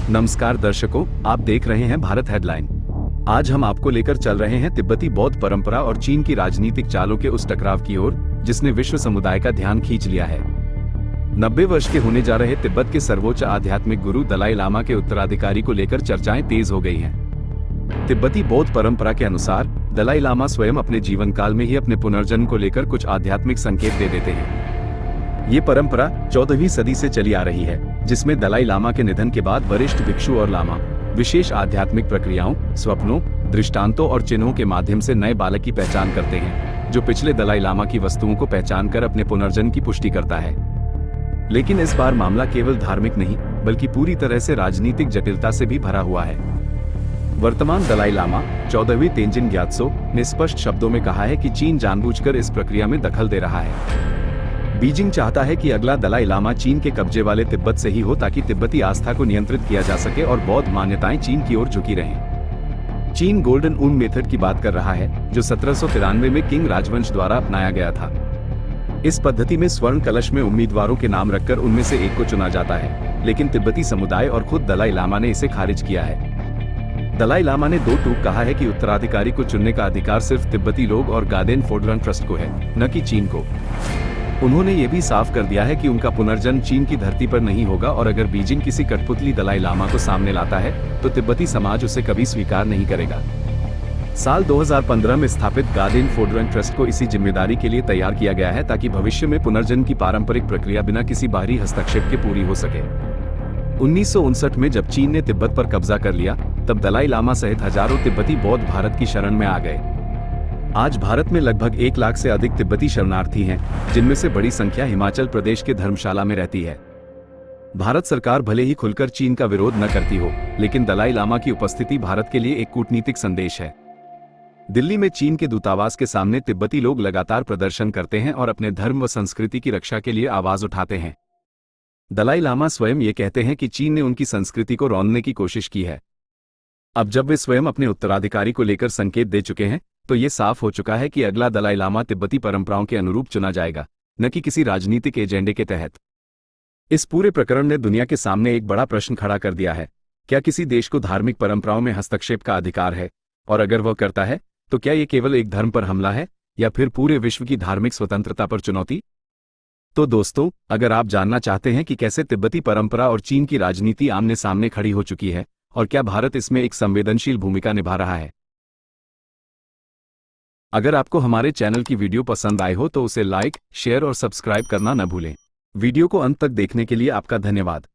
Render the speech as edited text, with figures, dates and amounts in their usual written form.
नमस्कार दर्शकों, आप देख रहे हैं भारत हेडलाइन। आज हम आपको लेकर चल रहे हैं तिब्बती बौद्ध परंपरा और चीन की राजनीतिक चालों के उस टकराव की ओर जिसने विश्व समुदाय का ध्यान खींच लिया है। 90 वर्ष के होने जा रहे तिब्बत के सर्वोच्च आध्यात्मिक गुरु दलाई लामा के उत्तराधिकारी को लेकर चर्चाएं तेज हो गई हैं। तिब्बती बौद्ध परंपरा के अनुसार दलाई लामा स्वयं अपने जीवन काल में ही अपने पुनर्जन्म को लेकर कुछ आध्यात्मिक संकेत दे देते हैं। ये परंपरा 14वीं सदी से चली आ रही है, जिसमें दलाई लामा के निधन के बाद वरिष्ठ भिक्षु और लामा विशेष आध्यात्मिक प्रक्रियाओं, स्वप्नों, दृष्टांतों और चिन्हों के माध्यम से नए बालक की पहचान करते हैं, जो पिछले दलाई लामा की वस्तुओं को पहचान कर अपने पुनर्जन्म की पुष्टि करता है। लेकिन इस बार मामला केवल धार्मिक नहीं, बल्कि पूरी तरह से राजनीतिक जटिलता से भी भरा हुआ है। वर्तमान दलाई लामा 14वीं तेंजिन ग्यात्सो ने स्पष्ट शब्दों में कहा है कि चीन जानबूझकर इस प्रक्रिया में दखल दे रहा है। बीजिंग चाहता है कि अगला दलाई लामा चीन के कब्जे वाले तिब्बत से ही हो, ताकि तिब्बती आस्था को नियंत्रित किया जा सके और बौद्ध मान्यताएं चीन की ओर झुकी रहें। चीन गोल्डन ऊन मेथड की बात कर रहा है, जो 1793 में किंग राजवंश द्वारा अपनाया गया था। इस पद्धति में स्वर्ण कलश में उम्मीदवारों के नाम रखकर उनमें से एक को चुना जाता है, लेकिन तिब्बती समुदाय और खुद दलाई लामा ने इसे खारिज किया है। दलाई लामा ने दो टूक कहा है कि उत्तराधिकारी को चुनने का अधिकार सिर्फ तिब्बती लोग और गादेन फोर्डरन ट्रस्ट को है, न कि चीन को। उन्होंने ये भी साफ कर दिया है कि उनका पुनर्जन्म चीन की धरती पर नहीं होगा, और अगर बीजिंग किसी कठपुतली दलाई लामा को सामने लाता है तो तिब्बती समाज उसे कभी स्वीकार नहीं करेगा। साल 2015 में स्थापित गादेन फोर्डरन ट्रस्ट को इसी जिम्मेदारी के लिए तैयार किया गया है, ताकि भविष्य में पुनर्जन्म की पारंपरिक प्रक्रिया बिना किसी बाहरी हस्तक्षेप के पूरी हो सके। 1959 में जब चीन ने तिब्बत पर कब्जा कर लिया, तब दलाई लामा सहित हजारों तिब्बती बौद्ध भारत की शरण में आ गए। आज भारत में लगभग 1 लाख से अधिक तिब्बती शरणार्थी हैं, जिनमें से बड़ी संख्या हिमाचल प्रदेश के धर्मशाला में रहती है। भारत सरकार भले ही खुलकर चीन का विरोध न करती हो, लेकिन दलाई लामा की उपस्थिति भारत के लिए एक कूटनीतिक संदेश है। दिल्ली में चीन के दूतावास के सामने तिब्बती लोग लगातार प्रदर्शन करते हैं और अपने धर्म व संस्कृति की रक्षा के लिए आवाज उठाते हैं। दलाई लामा स्वयं ये कहते हैं कि चीन ने उनकी संस्कृति को रौंदने की कोशिश की है। अब जब वे स्वयं अपने उत्तराधिकारी को लेकर संकेत दे चुके हैं, तो ये साफ हो चुका है कि अगला दलाई लामा तिब्बती परंपराओं के अनुरूप चुना जाएगा, न कि किसी राजनीतिक एजेंडे के तहत। इस पूरे प्रकरण ने दुनिया के सामने एक बड़ा प्रश्न खड़ा कर दिया है। क्या किसी देश को धार्मिक परंपराओं में हस्तक्षेप का अधिकार है? और अगर वह करता है, तो क्या ये केवल एक धर्म पर हमला है, या फिर पूरे विश्व की धार्मिक स्वतंत्रता पर चुनौती? तो दोस्तों, अगर आप जानना चाहते हैं कि कैसे तिब्बती परंपरा और चीन की राजनीति आमने सामने खड़ी हो चुकी है, और क्या भारत इसमें एक संवेदनशील भूमिका निभा रहा है, अगर आपको हमारे चैनल की वीडियो पसंद आई हो तो उसे लाइक, शेयर और सब्सक्राइब करना न भूलें। वीडियो को अंत तक देखने के लिए आपका धन्यवाद।